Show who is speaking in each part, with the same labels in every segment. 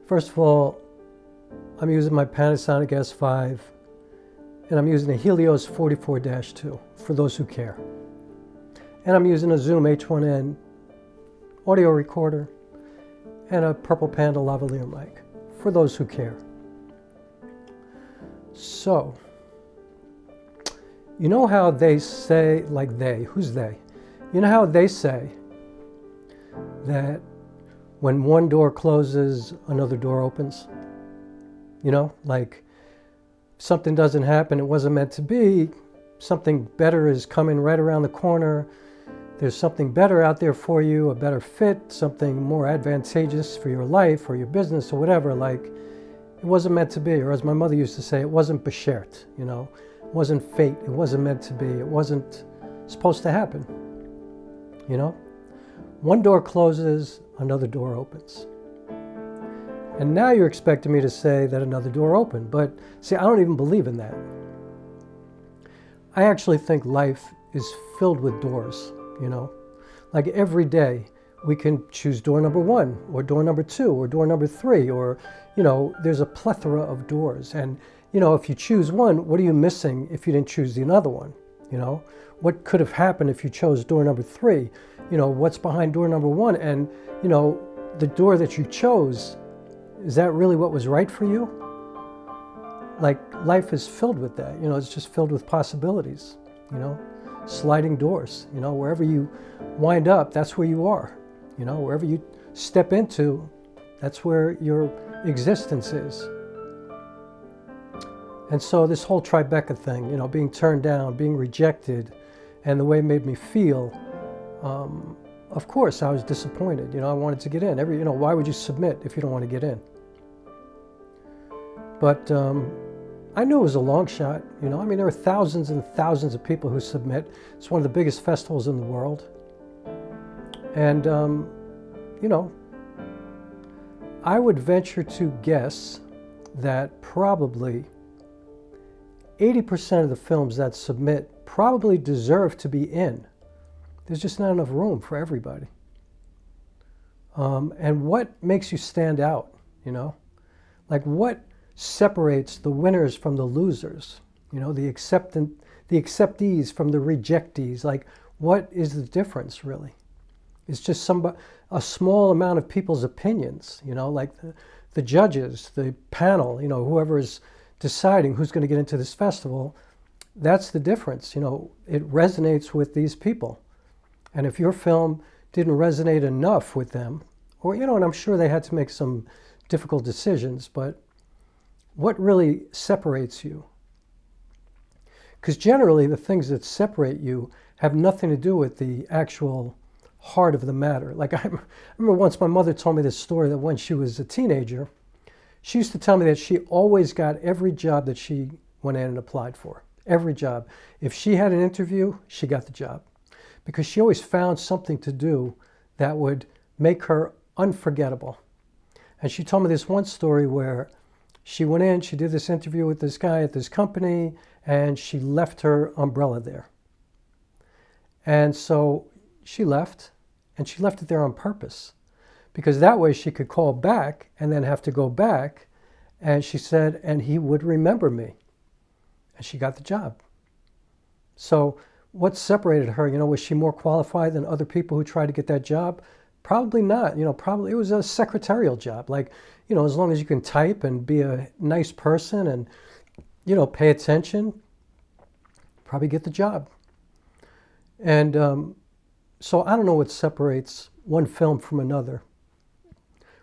Speaker 1: First of all, I'm using my Panasonic S5, and I'm using a Helios 44-2, for those who care. And I'm using a Zoom H1N audio recorder and a Purple Panda lavalier mic, for those who care. So, you know how they say, like they, who's they? You know how they say that when one door closes, another door opens? You know, like something doesn't happen, it wasn't meant to be, something better is coming right around the corner, there's something better out there for you, a better fit, something more advantageous for your life or your business or whatever, like it wasn't meant to be, or as my mother used to say, it wasn't beshert, you know, it wasn't fate, it wasn't meant to be, it wasn't supposed to happen, you know? One door closes, another door opens. And now you're expecting me to say that another door opened. But see, I don't even believe in that. I actually think life is filled with doors, you know. Like every day we can choose door number 1 or door number 2 or door number 3, or, you know, there's a plethora of doors. And, you know, if you choose one, what are you missing if you didn't choose the other one? You know, what could have happened if you chose door number 3? You know, what's behind door number 1? And, you know, the door that you chose, is that really what was right for you? Like, life is filled with that, you know, it's just filled with possibilities, you know, sliding doors, you know, wherever you wind up, that's where you are, you know, wherever you step into, that's where your existence is. And so this whole Tribeca thing, you know, being turned down, being rejected, and the way it made me feel, of course I was disappointed, you know, I wanted to get in. You know, why would you submit if you don't want to get in? But I knew it was a long shot, you know. I mean, there are thousands and thousands of people who submit. It's one of the biggest festivals in the world. And, you know, I would venture to guess that probably 80% of the films that submit probably deserve to be in. There's just not enough room for everybody. And what makes you stand out, you know? Like, what separates the winners from the losers? You know, the acceptees from the rejectees. Like, what is the difference, really? It's just a small amount of people's opinions, you know, like the judges, the panel, you know, whoever is deciding who's going to get into this festival. That's the difference, you know. It resonates with these people. And if your film didn't resonate enough with them, or, you know, and I'm sure they had to make some difficult decisions, but what really separates you? Because generally the things that separate you have nothing to do with the actual heart of the matter. Like, I remember once my mother told me this story, that when she was a teenager, she used to tell me that she always got every job that she went in and applied for. Every job. If she had an interview, she got the job. Because she always found something to do that would make her unforgettable. And she told me this one story where she went in, she did this interview with this guy at this company, and she left her umbrella there. And so she left, and she left it there on purpose, because that way she could call back and then have to go back. And she said, and he would remember me. And she got the job. So what separated her? You know, was she more qualified than other people who tried to get that job? Probably not. You know, probably it was a secretarial job. Like, you know, as long as you can type and be a nice person and, you know, pay attention, probably get the job. And so I don't know what separates one film from another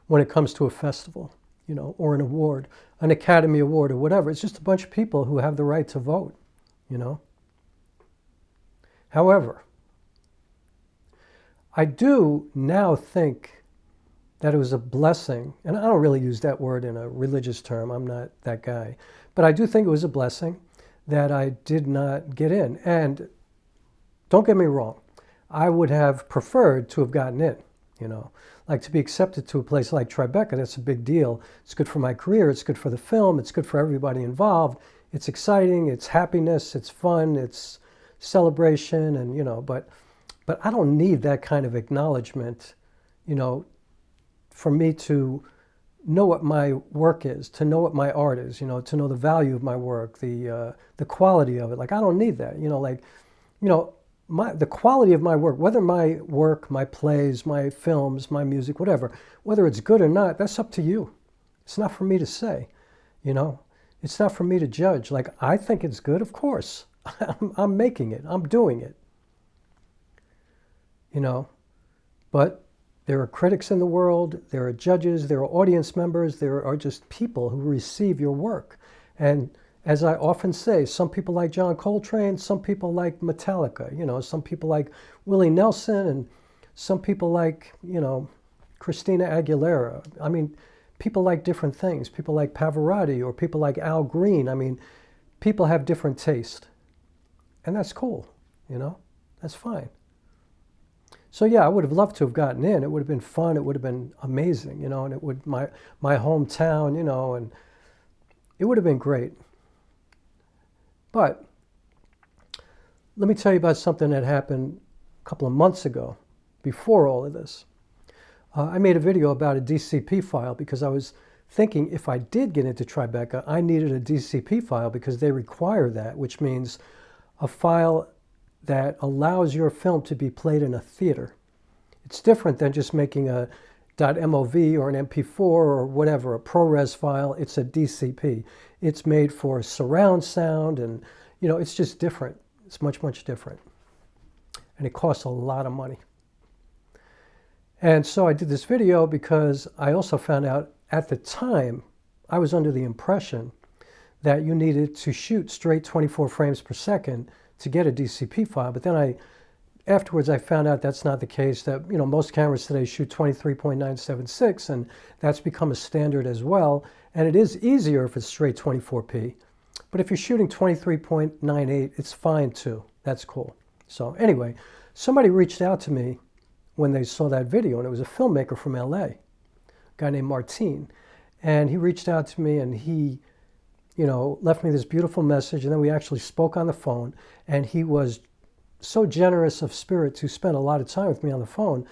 Speaker 1: when it comes to a festival, you know, or an award, an Academy Award or whatever. It's just a bunch of people who have the right to vote, you know. However, I do now think that it was a blessing, and I don't really use that word in a religious term, I'm not that guy, but I do think it was a blessing that I did not get in. And don't get me wrong, I would have preferred to have gotten in, you know. Like, to be accepted to a place like Tribeca, that's a big deal. It's good for my career, it's good for the film, it's good for everybody involved. It's exciting, it's happiness, it's fun, it's celebration, and, you know, but I don't need that kind of acknowledgement, you know, for me to know what my work is, to know what my art is, you know, to know the value of my work, the quality of it. Like, I don't need that, you know, like, you know, the quality of my work, whether my work, my plays, my films, my music, whatever, whether it's good or not, that's up to you. It's not for me to say, you know. It's not for me to judge. Like, I think it's good, of course. I'm making it. I'm doing it. You know, but there are critics in the world, there are judges, there are audience members, there are just people who receive your work. And as I often say, some people like John Coltrane, some people like Metallica, you know, some people like Willie Nelson, and some people like, you know, Christina Aguilera. I mean, people like different things. People like Pavarotti or people like Al Green. I mean, people have different taste. And that's cool, you know, that's fine. So yeah, I would have loved to have gotten in. It would have been fun. It would have been amazing, you know, and it would, my hometown, you know, and it would have been great. But let me tell you about something that happened a couple of months ago, before all of this. I made a video about a DCP file because I was thinking if I did get into Tribeca, I needed a DCP file because they require that, which means a file that allows your film to be played in a theater. It's different than just making a .mov or an MP4 or whatever, a ProRes file. It's a DCP. It's made for surround sound, and you know, it's just different. It's much, much different. And it costs a lot of money. And so I did this video because I also found out at the time, I was under the impression that you needed to shoot straight 24 frames per second to get a DCP file. But then afterwards I found out that's not the case, that, you know, most cameras today shoot 23.976, and that's become a standard as well. And it is easier if it's straight 24p. But if you're shooting 23.98, it's fine too. That's cool. So anyway, somebody reached out to me when they saw that video, and it was a filmmaker from LA, a guy named Martin. And he reached out to me, and he, you know, left me this beautiful message, and then we actually spoke on the phone, and he was so generous of spirit to spend a lot of time with me on the phone,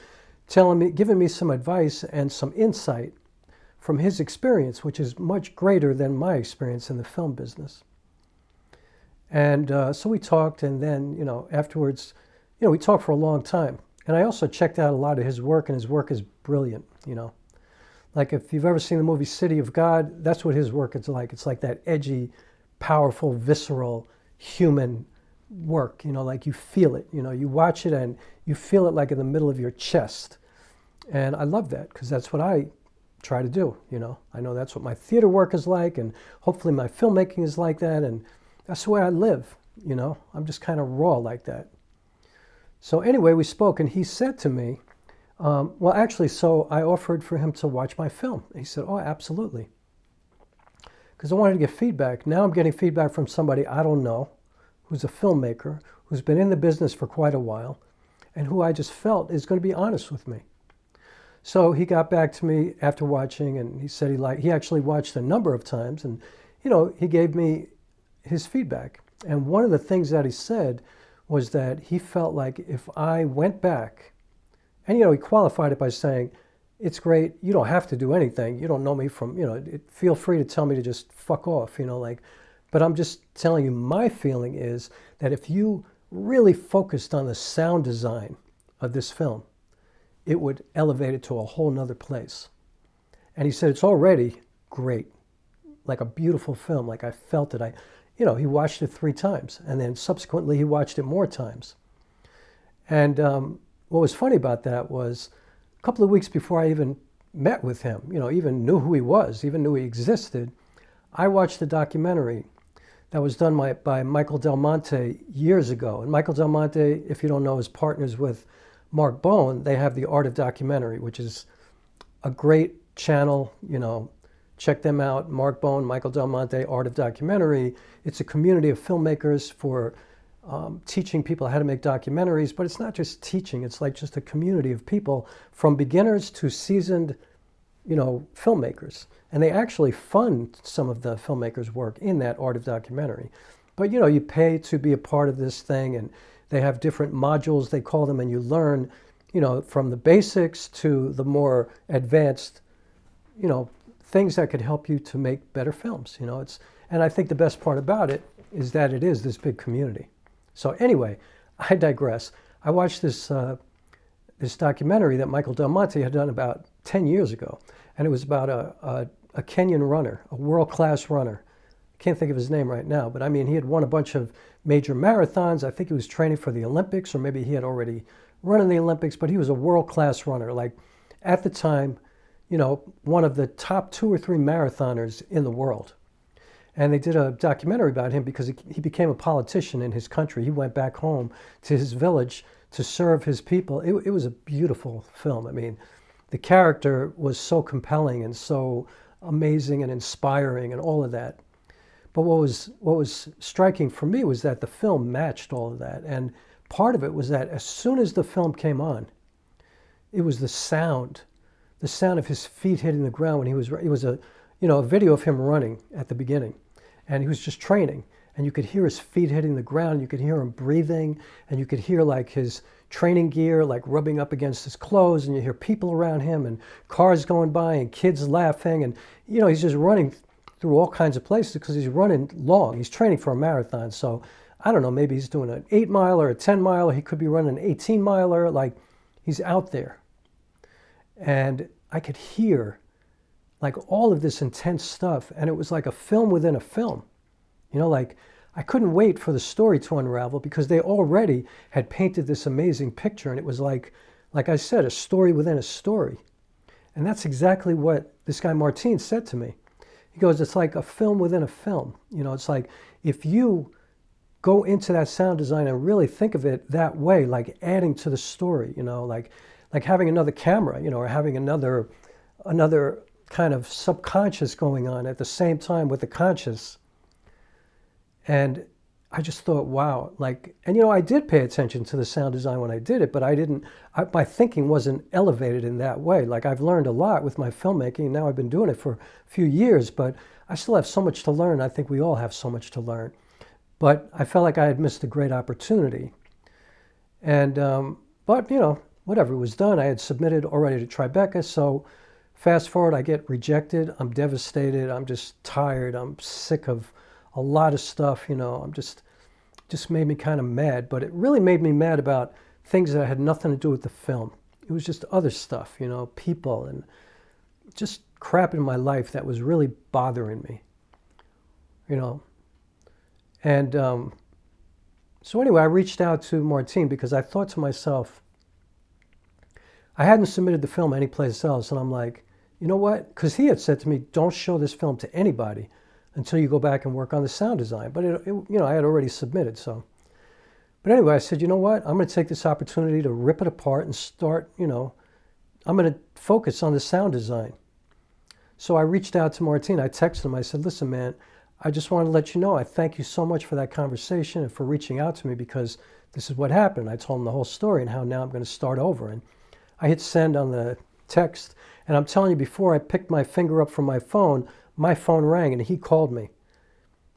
Speaker 1: telling me, giving me some advice and some insight from his experience, which is much greater than my experience in the film business. And so we talked, and then, you know, afterwards, you know, we talked for a long time. And I also checked out a lot of his work, and his work is brilliant, you know. Like, if you've ever seen the movie City of God, that's what his work is like. It's like that edgy, powerful, visceral, human work, you know, like you feel it, you know, you watch it and you feel it like in the middle of your chest. And I love that because that's what I try to do, you know. I know that's what my theater work is like, and hopefully my filmmaking is like that, and that's the way I live, you know. I'm just kind of raw like that. So anyway, we spoke, and he said to me, well, actually, so I offered for him to watch my film. He said, oh, absolutely. Because I wanted to get feedback. Now I'm getting feedback from somebody I don't know, who's a filmmaker, who's been in the business for quite a while, and who I just felt is going to be honest with me. So he got back to me after watching, and he said he actually watched a number of times, and, you know, he gave me his feedback. And one of the things that he said was that he felt like if I went back, and, you know, he qualified it by saying, it's great, you don't have to do anything, you don't know me from, you know, feel free to tell me to just fuck off, you know, like, but I'm just telling you, my feeling is that if you really focused on the sound design of this film, it would elevate it to a whole nother place. And he said, it's already great, like a beautiful film, like I felt it. You know, he watched it 3 times, and then subsequently he watched it more times. And what was funny about that was a couple of weeks before I even met with him, you know, even knew who he was, even knew he existed, I watched a documentary that was done by Michael Del Monte years ago. And Michael Del Monte, if you don't know, is partners with Mark Bone. They have the Art of Documentary, which is a great channel, you know. Check them out, Mark Bone, Michael Del Monte, Art of Documentary. It's a community of filmmakers for teaching people how to make documentaries, but it's not just teaching, it's like just a community of people from beginners to seasoned, you know, filmmakers. And they actually fund some of the filmmakers' work in that Art of Documentary. But, you know, you pay to be a part of this thing, and they have different modules, they call them, and you learn, you know, from the basics to the more advanced, you know, things that could help you to make better films. You know, and I think the best part about it is that it is this big community. So anyway, I digress. I watched this this documentary that Michael Del Monte had done about 10 years ago, and it was about a Kenyan runner, a world-class runner. I can't think of his name right now, but I mean, he had won a bunch of major marathons. I think he was training for the Olympics, or maybe he had already run in the Olympics, but he was a world-class runner. Like, at the time, you know, one of the top 2 or 3 marathoners in the world. And they did a documentary about him because he became a politician in his country. He went back home to his village to serve his people. It was a beautiful film. I mean, the character was so compelling and so amazing and inspiring and all of that. But what was striking for me was that the film matched all of that. And part of it was that as soon as the film came on, it was the sound of his feet hitting the ground when it was a video of him running at the beginning, and he was just training, and you could hear his feet hitting the ground, you could hear him breathing, and you could hear like his training gear like rubbing up against his clothes, and you hear people around him and cars going by and kids laughing, and you know, he's just running through all kinds of places because he's running long. He's training for a marathon, so I don't know, maybe he's doing an 8-mile or a 10-mile, he could be running an 18-miler, like he's out there. And I could hear like all of this intense stuff, and it was like a film within a film. You know, like I couldn't wait for the story to unravel because they already had painted this amazing picture, and it was like I said, a story within a story. And that's exactly what this guy Martin said to me. He goes, it's like a film within a film. You know, it's like if you go into that sound design and really think of it that way, like adding to the story, you know, like having another camera, you know, or having another kind of subconscious going on at the same time with the conscious. And I just thought, wow, like, and you know, I did pay attention to the sound design when I did it, but my thinking wasn't elevated in that way. Like, I've learned a lot with my filmmaking, and now I've been doing it for a few years, but I still have so much to learn. I think we all have so much to learn. But I felt like I had missed a great opportunity. And, but, you know, whatever, it was done. I had submitted already to Tribeca, so fast forward, I get rejected. I'm devastated. I'm just tired. I'm sick of a lot of stuff, you know. I'm just made me kind of mad, but it really made me mad about things that had nothing to do with the film. It was just other stuff, you know, people and just crap in my life that was really bothering me, you know. And so anyway, I reached out to Martin because I thought to myself, I hadn't submitted the film anyplace else, and I'm like, you know what? Because he had said to me, don't show this film to anybody until you go back and work on the sound design. But, you know, I had already submitted, so. But anyway, I said, you know what? I'm going to take this opportunity to rip it apart and start, you know, I'm going to focus on the sound design. So I reached out to Martin. I texted him. I said, listen, man, I just want to let you know, I thank you so much for that conversation and for reaching out to me because this is what happened. I told him the whole story and how now I'm going to start over. And I hit send on the text, and I'm telling you, before I picked my finger up from my phone rang and he called me.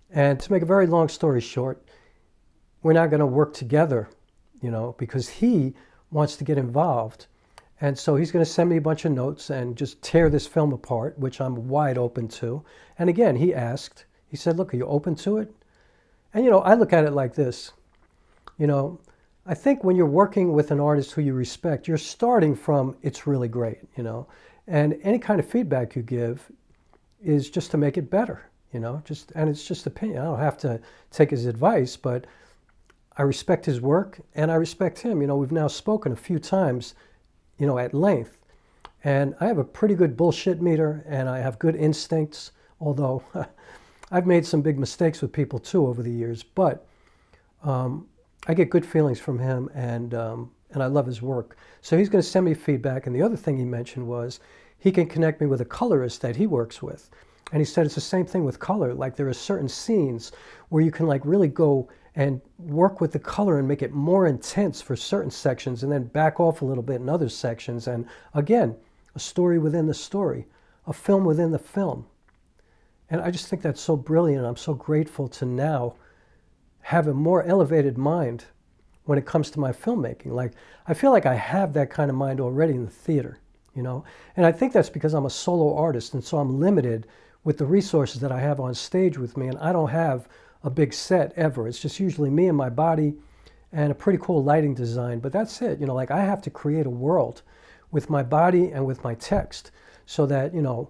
Speaker 1: And to make a very long story short, we're not going to work together, you know, because he wants to get involved. And so he's going to send me a bunch of notes and just tear this film apart, which I'm wide open to. And again, he said, look, are you open to it? And, you know, I look at it like this, you know, I think when you're working with an artist who you respect, you're starting from, it's really great, you know, and any kind of feedback you give is just to make it better, you know, and it's just opinion. I don't have to take his advice, but I respect his work and I respect him. You know, we've now spoken a few times, you know, at length, and I have a pretty good bullshit meter and I have good instincts, although I've made some big mistakes with people too over the years, but I get good feelings from him, and I love his work. So he's going to send me feedback. And the other thing he mentioned was he can connect me with a colorist that he works with. And he said it's the same thing with color. Like there are certain scenes where you can like really go and work with the color and make it more intense for certain sections and then back off a little bit in other sections. And again, a story within the story, a film within the film. And I just think that's so brilliant. I'm so grateful to now have a more elevated mind when it comes to my filmmaking. Like, I feel like I have that kind of mind already in the theater, you know? And I think that's because I'm a solo artist, and so I'm limited with the resources that I have on stage with me, and I don't have a big set ever. It's just usually me and my body and a pretty cool lighting design, but that's it. You know, like I have to create a world with my body and with my text so that, you know,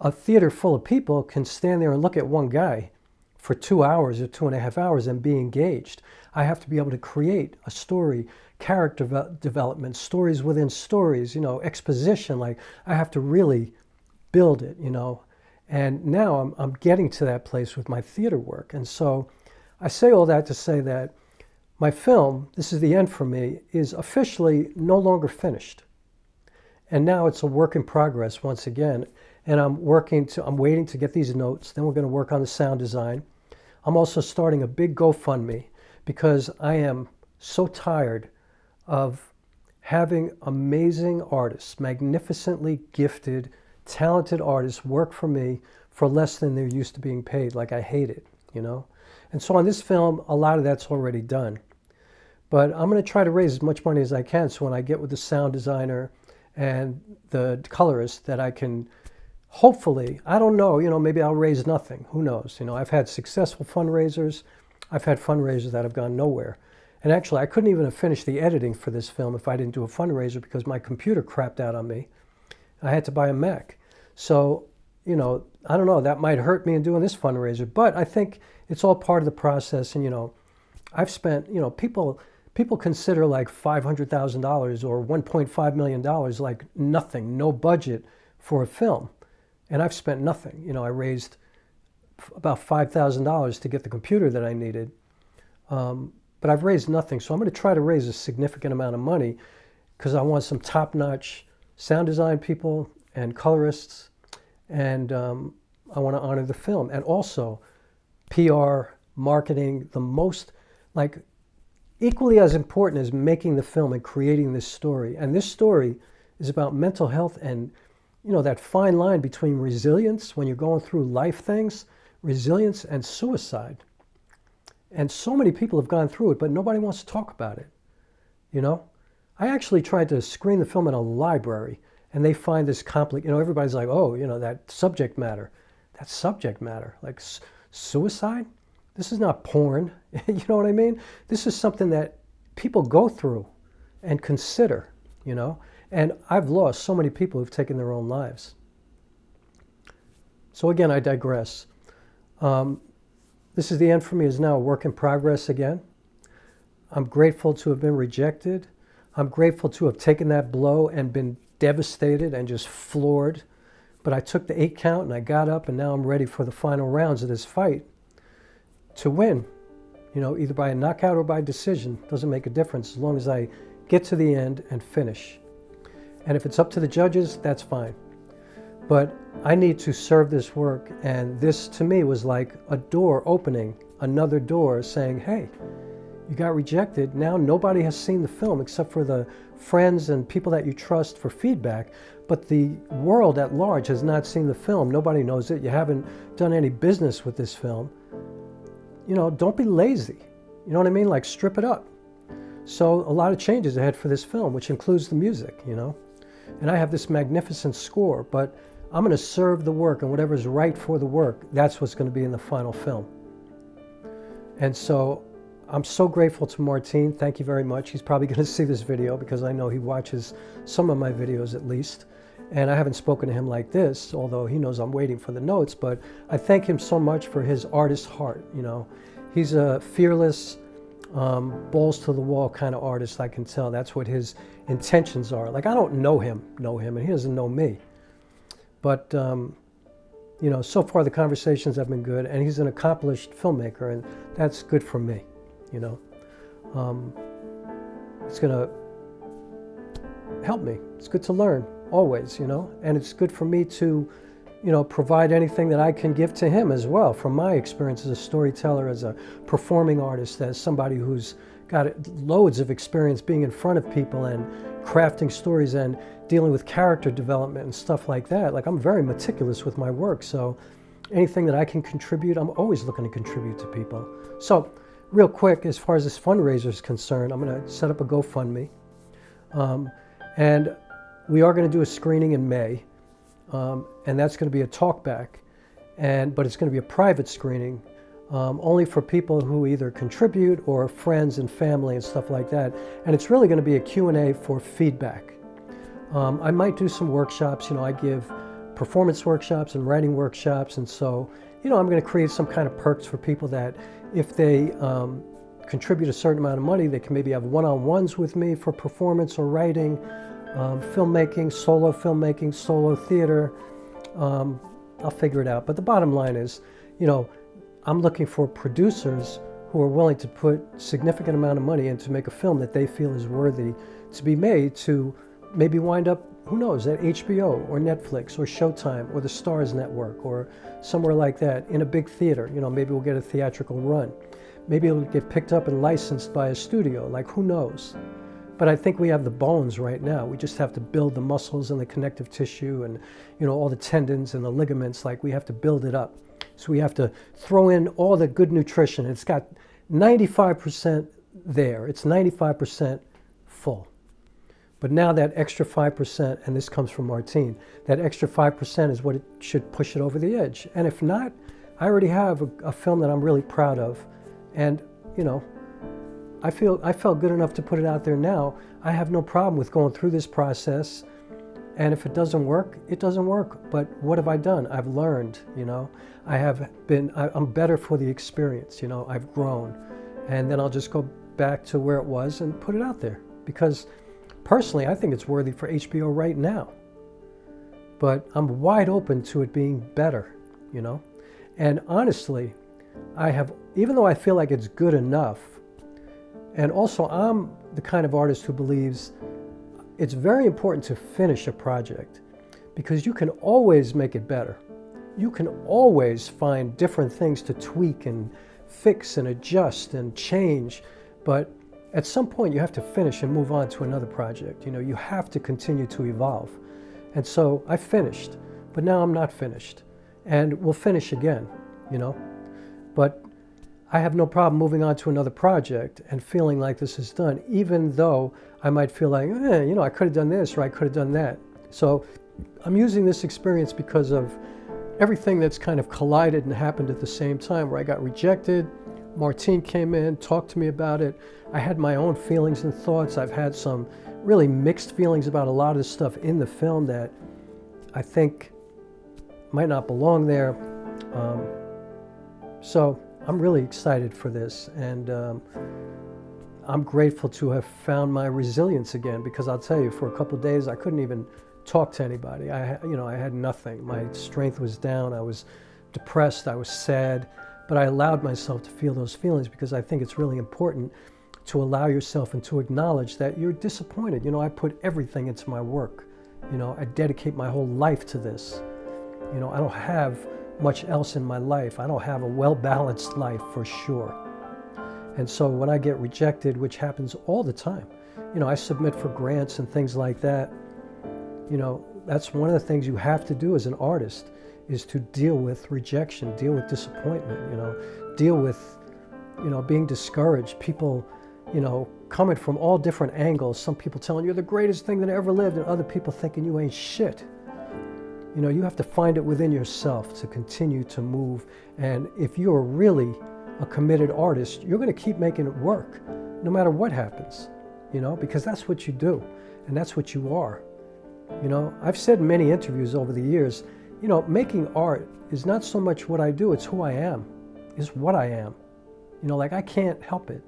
Speaker 1: a theater full of people can stand there and look at one guy for 2 hours or 2.5 hours and be engaged. I have to be able to create a story, character development, stories within stories, you know, exposition. Like I have to really build it, you know. And now I'm getting to that place with my theater work. And so I say all that to say that my film, this is the end for me, is officially no longer finished. And now it's a work in progress once again. And I'm waiting to get these notes. Then we're going to work on the sound design. I'm also starting a big GoFundMe because I am so tired of having amazing artists, magnificently gifted, talented artists work for me for less than they're used to being paid. Like I hate it, you know? And so on this film, a lot of that's already done. But I'm going to try to raise as much money as I can so when I get with the sound designer and the colorist that I can hopefully, I don't know, you know, maybe I'll raise nothing. Who knows? You know, I've had successful fundraisers. I've had fundraisers that have gone nowhere. And actually, I couldn't even have finished the editing for this film if I didn't do a fundraiser because my computer crapped out on me. I had to buy a Mac. So, you know, I don't know, that might hurt me in doing this fundraiser, but I think it's all part of the process. And, you know, I've spent, you know, people consider like $500,000 or $1.5 million like nothing, no budget for a film. And I've spent nothing. You know, I raised about $5,000 to get the computer that I needed. But I've raised nothing. So I'm going to try to raise a significant amount of money because I want some top-notch sound design people and colorists. And I want to honor the film. And also PR, marketing, the most, like, equally as important as making the film and creating this story. And this story is about mental health and, you know, that fine line between resilience when you're going through life things, resilience and suicide. And so many people have gone through it, but nobody wants to talk about it, you know? I actually tried to screen the film in a library, and they find this complicated, you know, everybody's like, oh, you know, that subject matter. That subject matter, like suicide? This is not porn, you know what I mean? This is something that people go through and consider, you know? And I've lost so many people who've taken their own lives. So again, I digress. This is the end for me, is now a work in progress again. I'm grateful to have been rejected. I'm grateful to have taken that blow and been devastated and just floored. But I took the 8 count and I got up, and now I'm ready for the final rounds of this fight to win. You know, either by a knockout or by decision. Doesn't make a difference as long as I get to the end and finish. And if it's up to the judges, that's fine. But I need to serve this work, and this to me was like a door opening, another door saying, hey, you got rejected. Now nobody has seen the film except for the friends and people that you trust for feedback, but the world at large has not seen the film. Nobody knows it. You haven't done any business with this film. You know, don't be lazy. You know what I mean? Like, strip it up. So a lot of changes ahead for this film, which includes the music, you know. And I have this magnificent score, but I'm going to serve the work, and whatever's right for the work, that's what's going to be in the final film. And so I'm so grateful to Martin. Thank you very much. He's probably going to see this video because I know he watches some of my videos at least. And I haven't spoken to him like this, although he knows I'm waiting for the notes. But I thank him so much for his artist heart. You know, he's a fearless, balls to the wall kind of artist. I can tell that's what his intentions are. Like, I don't know him, and he doesn't know me. But, you know, so far the conversations have been good, and he's an accomplished filmmaker, and that's good for me, you know. It's going to help me. It's good to learn, always, you know, and it's good for me to, you know, provide anything that I can give to him as well, from my experience as a storyteller, as a performing artist, as somebody who's got loads of experience being in front of people and crafting stories and dealing with character development and stuff like that. Like, I'm very meticulous with my work, so anything that I can contribute, I'm always looking to contribute to people. So, real quick, as far as this fundraiser is concerned, I'm going to set up a GoFundMe. And we are going to do a screening in May, and that's going to be a talkback, but it's going to be a private screening, only for people who either contribute or friends and family and stuff like that. And it's really going to be a Q&A for feedback. I might do some workshops. I give performance workshops and writing workshops, and so I'm going to create some kind of perks for people that if they contribute a certain amount of money, they can maybe have one-on-ones with me for performance or writing, filmmaking, solo theater. I'll figure it out. But the bottom line is, I'm looking for producers who are willing to put significant amount of money in to make a film that they feel is worthy to be made, to maybe wind up, who knows, at HBO or Netflix or Showtime or the Stars Network or somewhere like that in a big theater. Maybe we'll get a theatrical run. Maybe it'll get picked up and licensed by a studio, like who knows. But I think we have the bones right now. We just have to build the muscles and the connective tissue and all the tendons and the ligaments. Like, we have to build it up. So we have to throw in all the good nutrition. It's got 95% there. It's 95% full. But now that extra 5%, and this comes from Martine, that extra 5% is what it should push it over the edge. And if not, I already have a film that I'm really proud of. And, I felt good enough to put it out there now. I have no problem with going through this process. And if it doesn't work, it doesn't work. But what have I done? I've learned, I'm better for the experience, I've grown. And then I'll just go back to where it was and put it out there. Because personally, I think it's worthy for HBO right now. But I'm wide open to it being better, And honestly, even though I feel like it's good enough, and also I'm the kind of artist who believes it's very important to finish a project, because you can always make it better. You can always find different things to tweak and fix and adjust and change, but at some point you have to finish and move on to another project. You have to continue to evolve. And so I finished, but now I'm not finished, and we'll finish again, But I have no problem moving on to another project and feeling like this is done, even though I might feel like, I could have done this or I could have done that. So I'm using this experience because of everything that's kind of collided and happened at the same time, where I got rejected. Martine came in, talked to me about it. I had my own feelings and thoughts. I've had some really mixed feelings about a lot of the stuff in the film that I think might not belong there. So I'm really excited for this, and I'm grateful to have found my resilience again, because I'll tell you, for a couple of days I couldn't even talk to anybody. I had nothing. My strength was down. I was depressed. I was sad, but I allowed myself to feel those feelings, because I think it's really important to allow yourself and to acknowledge that you're disappointed. I put everything into my work. I dedicate my whole life to this. I don't have much else in my life. I don't have a well-balanced life, for sure. And so when I get rejected, which happens all the time, I submit for grants and things like that. That's one of the things you have to do as an artist, is to deal with rejection, deal with disappointment, deal with, being discouraged. People, coming from all different angles. Some people telling you you're the greatest thing that ever lived, and other people thinking you ain't shit. You have to find it within yourself to continue to move. And if you're really a committed artist, you're going to keep making it work, no matter what happens, because that's what you do, and that's what you are. I've said in many interviews over the years, making art is not so much what I do, it's who I am, it's what I am. I can't help it.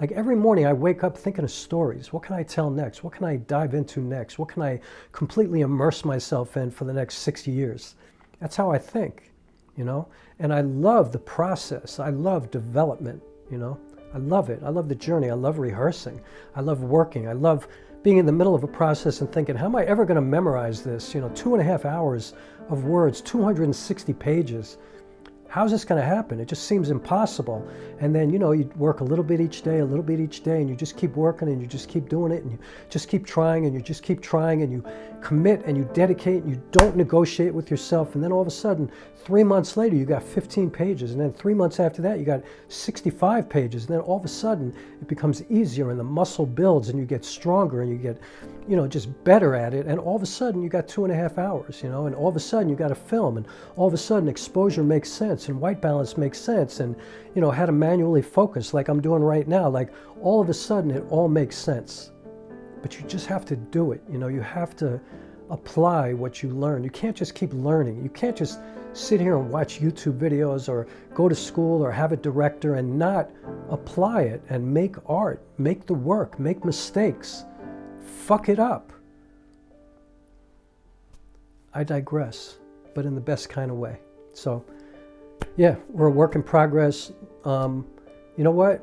Speaker 1: Like, every morning I wake up thinking of stories. What can I tell next? What can I dive into next? What can I completely immerse myself in for the next 60 years? That's how I think, And I love the process. I love development, I love it. I love the journey. I love rehearsing. I love working. I love being in the middle of a process and thinking, how am I ever going to memorize this? 2.5 hours of words, 260 pages. how's this going to happen? It just seems impossible. And then, you know, you work a little bit each day, a little bit each day, and you just keep working and you just keep doing it and you just keep trying and you just keep trying and you commit and you dedicate and you don't negotiate with yourself. And then all of a sudden, 3 months later, you got 15 pages. And then 3 months after that, you got 65 pages. And then all of a sudden, it becomes easier and the muscle builds and you get stronger and you get, you know, just better at it. And all of a sudden, you got 2.5 hours, you know, and all of a sudden, you got a film. And all of a sudden, exposure makes sense and white balance makes sense. And, you know, how to manually focus like I'm doing right now. Like all of a sudden, it all makes sense. But you just have to do it. You know, you have to apply what you learn. You can't just keep learning. You can't just sit here and watch YouTube videos or go to school or have a director and not apply it and make art, make the work, make mistakes, fuck it up. I digress, but in the best kind of way. So, yeah, we're a work in progress. You know what?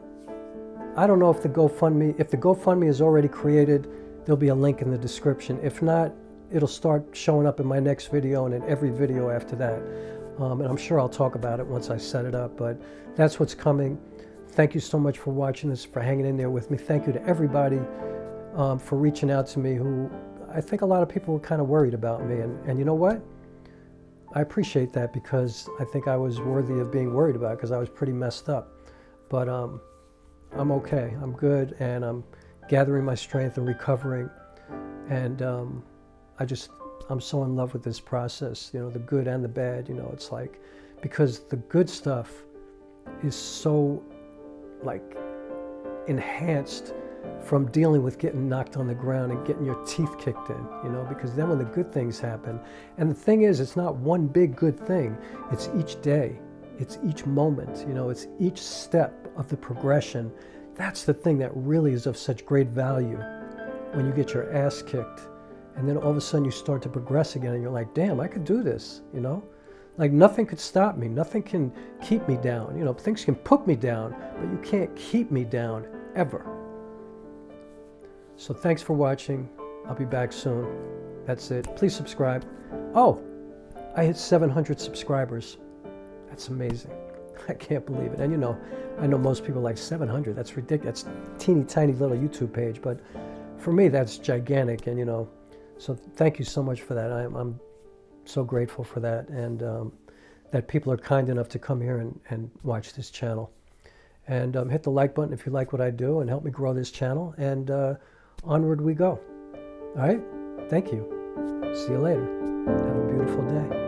Speaker 1: I don't know if the GoFundMe is already created, there'll be a link in the description. If not, it'll start showing up in my next video and in every video after that. And I'm sure I'll talk about it once I set it up, but that's what's coming. Thank you so much for watching this, for hanging in there with me. Thank you to everybody for reaching out to me, who I think a lot of people were kind of worried about me. And you know what? I appreciate that, because I think I was worthy of being worried about, because I was pretty messed up. But I'm okay, I'm good, and I'm gathering my strength and recovering. And I'm so in love with this process, you know, the good and the bad. You know, it's like, because the good stuff is so like enhanced from dealing with getting knocked on the ground and getting your teeth kicked in, you know, because then when the good things happen, and the thing is, it's not one big good thing, it's each day, it's each moment, you know, it's each step of the progression. That's the thing that really is of such great value, when you get your ass kicked and then all of a sudden you start to progress again and you're like, damn, I could do this, you know? Like nothing could stop me, nothing can keep me down. You know, things can put me down, but you can't keep me down, ever. So thanks for watching. I'll be back soon. That's it. Please subscribe. Oh, I hit 700 subscribers. That's amazing. I can't believe it. And you know, I know most people like 700. That's ridiculous. That's a teeny tiny little YouTube page. But for me, that's gigantic. And you know, so thank you so much for that. I'm so grateful for that. And that people are kind enough to come here and watch this channel. And hit the like button if you like what I do and help me grow this channel. And onward we go. All right? Thank you. See you later. Have a beautiful day.